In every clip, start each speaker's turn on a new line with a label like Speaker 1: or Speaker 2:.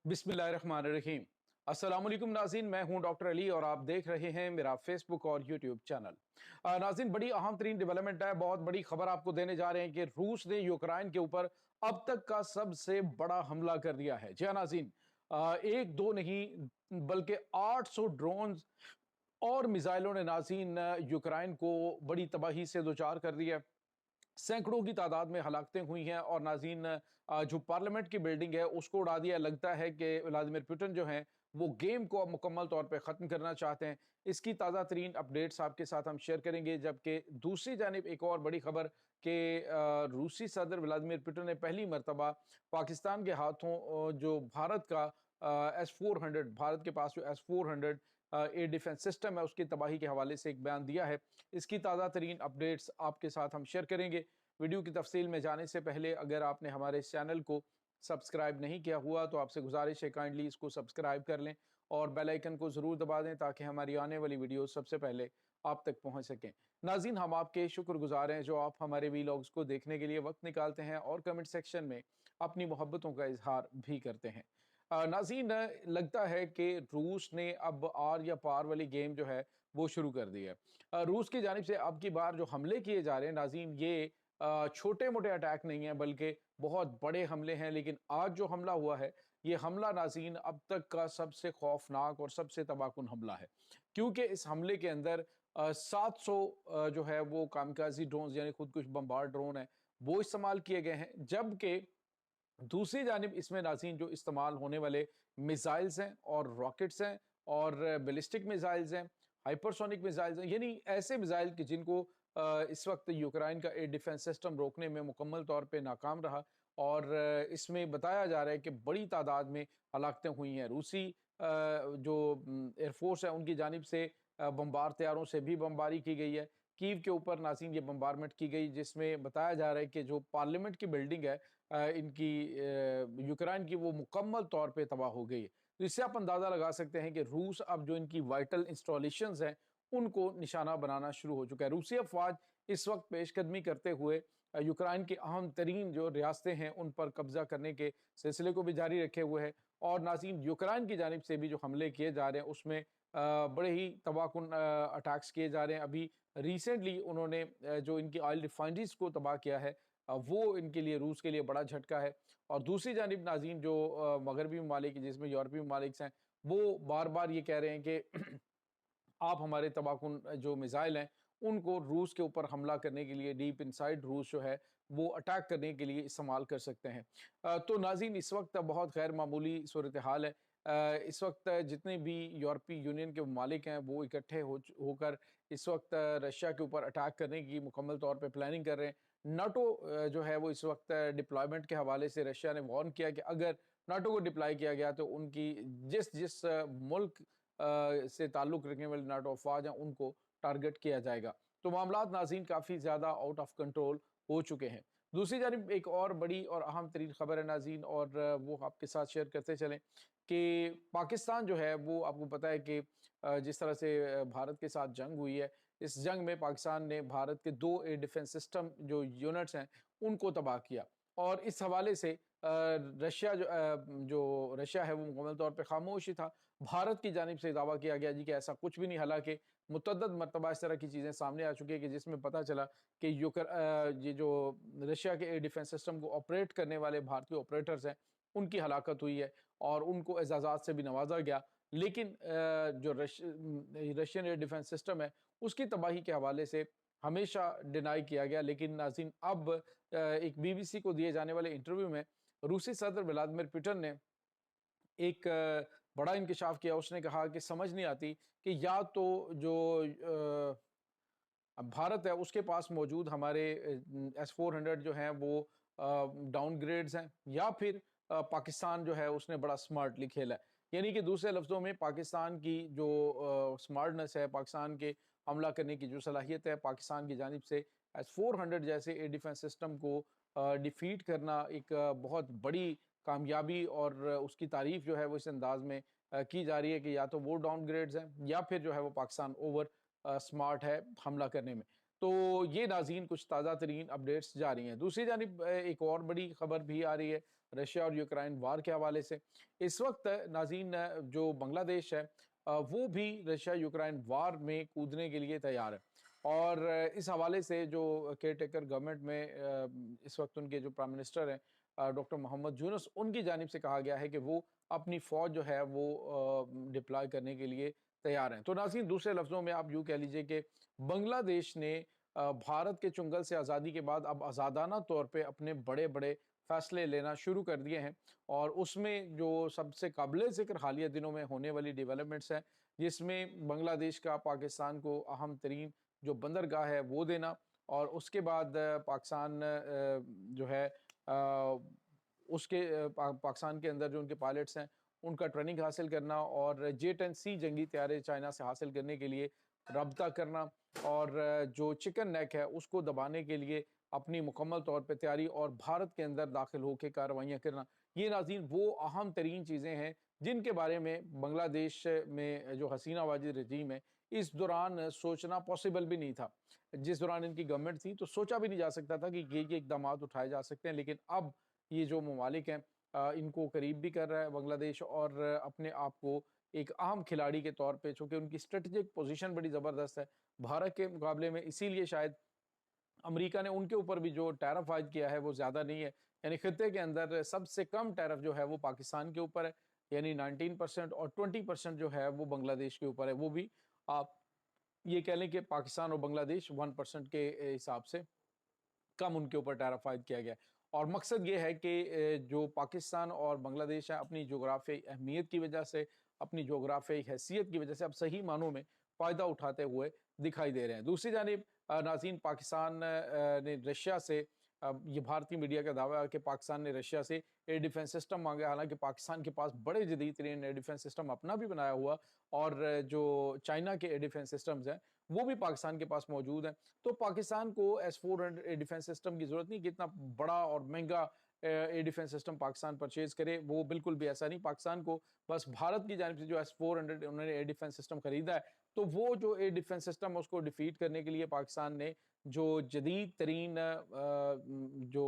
Speaker 1: बिस्मिल्लाहिर्रहमानिर्रहीम। अस्सलाम वालेकुम नाज़रीन, मैं हूं डॉक्टर अली और आप देख रहे हैं मेरा फेसबुक और यूट्यूब चैनल। नाज़रीन, बड़ी अहम तरीन डेवलपमेंट है, बहुत बड़ी खबर आपको देने जा रहे हैं कि रूस ने यूक्रेन के ऊपर अब तक का सबसे बड़ा हमला कर दिया है। जी हाँ नाज़रीन, एक दो नहीं बल्कि 800 ड्रोन और मिसाइलों ने नाज़रीन यूक्रेन को बड़ी तबाही से दो चार कर दिया है। सैकड़ों की तादाद में हलाकतें हुई हैं और नाज़रीन जो पार्लियामेंट की बिल्डिंग है उसको उड़ा दिया। लगता है कि व्लादिमीर पुतिन जो हैं वो गेम को अब मुकम्मल तौर पे ख़त्म करना चाहते हैं। इसकी ताज़ा तरीन अपडेट्स आपके साथ हम शेयर करेंगे। जबकि दूसरी जानिब एक और बड़ी खबर कि रूसी सदर व्लादिमीर पुतिन ने पहली मरतबा पाकिस्तान के हाथों जो भारत का S-400, भारत के पास जो S-400 एयर डिफेंस सिस्टम है उसकी तबाही के हवाले से एक बयान दिया है। इसकी ताज़ा तरीन अपडेट्स आपके साथ हम शेयर करेंगे। वीडियो की तफसील में जाने से पहले अगर आपने हमारे इस चैनल को सब्सक्राइब नहीं किया हुआ तो आपसे गुजारिश है काइंडली इसको सब्सक्राइब कर लें और बेल आइकन को ज़रूर दबा दें ताकि हमारी आने वाली वीडियो सबसे पहले आप तक पहुंच सकें। नाज़रीन, हम आपके शुक्रगुजार हैं जो आप हमारे वीलॉग्स को देखने के लिए वक्त निकालते हैं और कमेंट सेक्शन में अपनी मोहब्बतों का इजहार भी करते हैं। नाज़रीन, लगता है कि रूस ने अब आर या पार वाली गेम जो है वो शुरू कर दी है। रूस की जानिब से अब की बार जो हमले किए जा रहे हैं नाज़रीन, ये छोटे मोटे अटैक नहीं है बल्कि बहुत बड़े हमले हैं। लेकिन आज जो हमला हुआ है ये हमला नाज़रीन अब तक का सबसे खौफनाक और सबसे तबाहकुन हमला है, क्योंकि इस हमले के अंदर 700 जो है वो कामकाजी ड्रोन यानी खुदकुश बमबार ड्रोन है वो इस्तेमाल किए गए हैं। जबकि दूसरी जानिब इसमें नाज़रीन जो इस्तेमाल होने वाले मिसाइल्स हैं और रॉकेट्स हैं और बैलिस्टिक मिसाइल्स हैं, हाइपरसोनिक मिसाइल्स हैं, यानी ऐसे मिसाइल कि जिनको इस वक्त यूक्रेन का एयर डिफेंस सिस्टम रोकने में मुकम्मल तौर पे नाकाम रहा। और इसमें बताया जा रहा है कि बड़ी तादाद में हलाकतें हुई हैं। रूसी जो एयरफोर्स है उनकी जानिब से बमबार तैयारों से भी बमबारी की गई है। कीव के ऊपर नाज़रीन ये बमबारमेंट की गई जिसमें बताया जा रहा है कि जो पार्लियामेंट की बिल्डिंग है इनकी यूक्रेन की वो मुकम्मल तौर पे तबाह हो गई है। तो इससे आप अंदाज़ा लगा सकते हैं कि रूस अब जो इनकी वाइटल इंस्टॉलेशंस हैं उनको निशाना बनाना शुरू हो चुका है। रूसी अफवाज इस वक्त पेशकदमी करते हुए यूक्रेन की अहम तरीन जो रियासतें हैं उन पर कब्जा करने के सिलसिले को भी जारी रखे हुए है। और नाज़रीन, यूक्रेन की जानिब से भी जो हमले किए जा रहे हैं उसमें बड़े ही तबाहकुन अटैक्स किए जा रहे हैं। अभी रिसेंटली उन्होंने जो इनकी ऑयल रिफाइनरीज को तबाह किया है वो इनके लिए, रूस के लिए बड़ा झटका है। और दूसरी जानिब नाज़रीन जो मगरबी ममालिक जिसमें यूरोपीय ममालिक हैं वो बार बार ये कह रहे हैं कि आप हमारे तबाहकुन जो मिसाइल हैं उनको रूस के ऊपर हमला करने के लिए, डीप इनसाइड रूस जो है वो अटैक करने के लिए इस्तेमाल कर सकते हैं। तो नाज़रीन, इस वक्त बहुत गैर मामूली सूरत हाल है। इस वक्त जितने भी यूरोपीय यूनियन के ममालिक हैं वो इकट्ठे होकर इस वक्त रशिया के ऊपर अटैक करने की मुकम्मल तौर पर प्लानिंग कर रहे हैं। नाटो जो है वो इस वक्त डिप्लॉयमेंट के हवाले से रशिया ने वार्न किया कि अगर नाटो को डिप्लॉय किया गया तो उनकी जिस जिस मुल्क से ताल्लुक़ रखने वाले नाटो अफ़वाज हैं उनको टारगेट किया जाएगा। तो मामलात नाज़रीन काफ़ी ज़्यादा आउट ऑफ कंट्रोल हो चुके हैं। दूसरी जानिब एक और बड़ी और अहम तरीन खबर है नाज़रीन, और वो आपके साथ शेयर करते चलें कि पाकिस्तान जो है वो आपको पता है कि जिस तरह से भारत के साथ जंग हुई है, इस जंग में पाकिस्तान ने भारत के 2 एयर डिफेंस सिस्टम जो यूनिट्स हैं उनको तबाह किया। और इस हवाले से रशिया जो रशिया है वो मुकम्मल तौर पे खामोश ही था। भारत की जानिब से दावा किया गया जी कि ऐसा कुछ भी नहीं, हालांकि मुतअद्दिद मरतबा इस तरह की चीज़ें सामने आ चुकी है कि जिसमें पता चला कि ये जो रशिया के एयर डिफेंस सिस्टम को ऑपरेट करने वाले भारतीय ऑपरेटर्स हैं उनकी हलाकत हुई है और उनको एजाज़ात से भी नवाजा गया। लेकिन जो रशियन एयर डिफेंस सिस्टम है उसकी तबाही के हवाले से हमेशा डिनाई किया गया। लेकिन नाज़रीन, अब एक बीबीसी को दिए जाने वाले इंटरव्यू में रूसी सदर व्लादिमीर पुतिन ने एक बड़ा इंकशाफ किया। उसने कहा कि समझ नहीं आती कि या तो जो भारत है उसके पास मौजूद हमारे S-400 जो हैं वो डाउनग्रेड्स हैं, या फिर पाकिस्तान जो है उसने बड़ा स्मार्टली खेला है। यानी कि दूसरे लफ्ज़ों में पाकिस्तान की जो स्मार्टनेस है, पाकिस्तान के हमला करने की जो सलाहियत है, पाकिस्तान की जानिब से S-400 जैसे एयर डिफेंस सिस्टम को डिफीट करना एक बहुत बड़ी कामयाबी, और उसकी तारीफ जो है वो इस अंदाज में की जा रही है कि या तो वो डाउनग्रेड्स हैं या फिर जो है वो पाकिस्तान ओवर स्मार्ट है हमला करने में। तो ये नाज़रीन कुछ ताज़ा तरीन अपडेट्स जा रही हैं। दूसरी जानिब एक और बड़ी खबर भी आ रही है रशिया और यूक्रेन वार के हवाले से। इस वक्त नाज़रीन जो बांग्लादेश है वो भी रशिया यूक्रेन वार में कूदने के लिए तैयार है। और इस हवाले से जो केयर टेकर गवर्नमेंट में इस वक्त उनके जो प्राइम मिनिस्टर हैं डॉक्टर मोहम्मद यूनुस, उनकी जानिब से कहा गया है कि वो अपनी फ़ौज जो है वो डिप्लॉय करने के लिए तैयार हैं। तो नाज़रीन दूसरे लफ्ज़ों में आप यूँ कह लीजिए कि बांग्लादेश ने भारत के चुंगल से आज़ादी के बाद अब आज़ादाना तौर पे अपने बड़े-बड़े फ़ैसले लेना शुरू कर दिए हैं। और उसमें जो सबसे काबिल ज़िक्र हालिया दिनों में होने वाली डेवलपमेंट्स हैं, जिसमें बांग्लादेश का पाकिस्तान को अहम तरीन जो बंदरगाह है वो देना, और उसके बाद पाकिस्तान जो है पाकिस्तान के अंदर जो उनके पायलट्स हैं उनका ट्रेनिंग हासिल करना, और J-10C जंगी तैयारे चाइना से हासिल करने के लिए रब्ता करना, और जो चिकन नेक है उसको दबाने के लिए अपनी मुकम्मल तौर पे तैयारी और भारत के अंदर दाखिल होकर कार्रवाइयाँ करना। ये नाज़रीन वो अहम तरीन चीज़ें हैं जिनके बारे में बांग्लादेश में जो हसीना वाजिद रजीम है इस दौरान सोचना पॉसिबल भी नहीं था। जिस दौरान इनकी गवर्नमेंट थी तो सोचा भी नहीं जा सकता था कि ये इक़दामात उठाए जा सकते हैं। लेकिन अब ये जो ममालिक हैं इनको करीब भी कर रहा है बांग्लादेश, और अपने आप को एक अहम खिलाड़ी के तौर पे, चूँकि उनकी स्ट्रेटेजिक पोज़ीशन बड़ी ज़बरदस्त है भारत के मुकाबले में, इसीलिए शायद अमेरिका ने उनके ऊपर भी जो टैरिफ आयद किया है वो ज़्यादा नहीं है। यानी खित्ते के अंदर सबसे कम टैरिफ जो है वो पाकिस्तान के ऊपर है, यानी 19%, और 20% जो है वो बांग्लादेश के ऊपर है। वो भी आप ये कह लें कि पाकिस्तान और बांग्लादेश 1% के हिसाब से कम उनके ऊपर टैरिफ आयद किया गया है। और मकसद ये है कि जो पाकिस्तान और बांग्लादेश है अपनी जोग्राफियाई अहमियत की वजह से, अपनी जोग्राफियाई हैसियत की वजह से अब सही मानों में फ़ायदा उठाते हुए दिखाई दे रहे हैं। दूसरी जानिब नाज़रीन पाकिस्तान ने रशिया से ये भारतीय मीडिया का दावा है कि पाकिस्तान ने रशिया से एयर डिफेंस सिस्टम मांगा। हालांकि पाकिस्तान के पास बड़े जदीद तरीन एयर डिफेंस सिस्टम अपना भी बनाया हुआ, और जो चाइना के एयर डिफेंस सिस्टम्स हैं वो भी पाकिस्तान के पास मौजूद हैं। तो पाकिस्तान को S-400 एयर डिफेंस सिस्टम की ज़रूरत नहीं कि इतना बड़ा और महंगा air defence system Pakistan purchase करे, वो बिल्कुल भी ऐसा नहीं। पाकिस्तान को बस भारत की जानिब से जो S-400 उन्होंने एयर डिफेंस सिस्टम खरीदा है, तो वो जो एयर डिफेंस सिस्टम है उसको डिफीट करने के लिए पाकिस्तान ने जो जदीद तरीन जो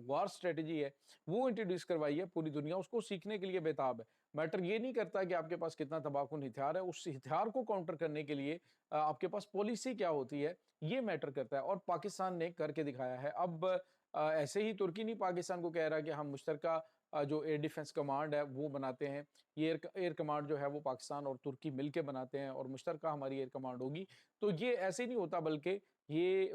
Speaker 1: वार स्ट्रेटजी है वो इंट्रोड्यूस करवाई है। पूरी दुनिया उसको सीखने के लिए बेताब है। मैटर ये नहीं करता कि आपके पास कितना तबाहकुन हथियार है, उस हथियार को काउंटर करने के लिए आपके पास पॉलिसी क्या होती है, ये मैटर करता है, और पाकिस्तान ने करके दिखाया है। अब ऐसे ही तुर्की नहीं पाकिस्तान को कह रहा कि हम मुश्तरका जो एयर डिफेंस कमांड है वो बनाते हैं। ये एयर कमांड जो है वो पाकिस्तान और तुर्की मिलके बनाते हैं, और मुश्तरका हमारी एयर कमांड होगी। तो ये ऐसे नहीं होता, बल्कि ये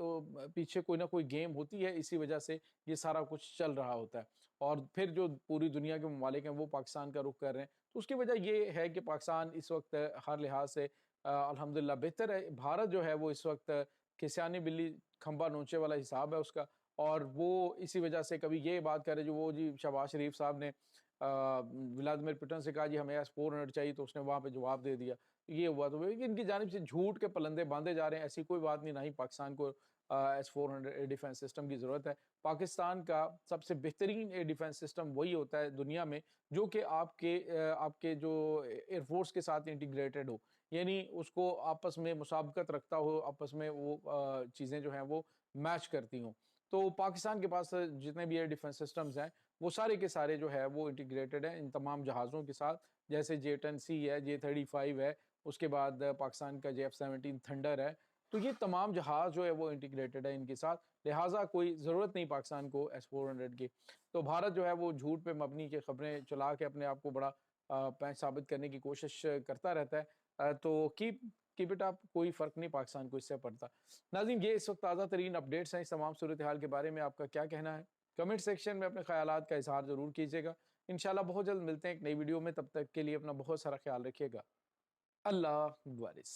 Speaker 1: पीछे कोई ना कोई गेम होती है, इसी वजह से ये सारा कुछ चल रहा होता है। और फिर जो पूरी दुनिया के ममालिक हैं वो पाकिस्तान का रुख कर रहे हैं, तो उसकी वजह ये है कि पाकिस्तान इस वक्त हर लिहाज से अल्हम्दुलिल्लाह बेहतर है। भारत जो है वो इस वक्त खिसियानी बिल्ली खंबा नोचे वाला हिसाब है उसका, और वो इसी वजह से कभी ये बात करे जो वो जी शहबाज शरीफ साहब ने व्लादिमीर पुतिन से कहा जी हमें S-400 चाहिए, तो उसने वहाँ पे जवाब दे दिया। ये हुआ, तो इनकी जानिब से झूठ के पलंदे बांधे जा रहे हैं। ऐसी कोई बात नहीं, ना ही पाकिस्तान को S-400 एयर डिफेंस सिस्टम की ज़रूरत है। पाकिस्तान का सबसे बेहतरीन एयर डिफेंस सिस्टम वही होता है दुनिया में जो कि आपके जो एयरफोर्स के साथ इंटीग्रेटेड हो, यानी उसको आपस में मुसाबकत रखता हो, आपस में वो चीज़ें जो हैं वो मैच करती हों। तो पाकिस्तान के पास जितने भी एयर डिफेंस सिस्टम्स हैं वो सारे के सारे जो है वो इंटीग्रेटेड हैं इन तमाम जहाज़ों के साथ। जैसे J-10C है, J-35 है, उसके बाद पाकिस्तान का J-F-17 थंडर है। तो ये तमाम जहाज़ जो है वो इंटीग्रेटेड है इनके साथ, लिहाजा कोई ज़रूरत नहीं पाकिस्तान को S-400 की। तो भारत जो है वो झूठ पे मबनी के खबरें चला के अपने आप को बड़ा पैंच साबित करने की कोशिश करता रहता है। तो कीप इट अप, कोई फ़र्क नहीं पाकिस्तान को इससे पड़ता। नाज़रीन ये इस वक्त ताज़ा तरीन अपडेट्स हैं, इस तमाम सूरत हाल के बारे में आपका क्या कहना है? कमेंट सेक्शन में अपने ख़यालात का इज़हार ज़रूर कीजिएगा। इंशाल्लाह बहुत जल्द मिलते हैं एक नई वीडियो में, तब तक के लिए अपना बहुत सारा ख्याल रखिएगा। अल्लाह वारिस।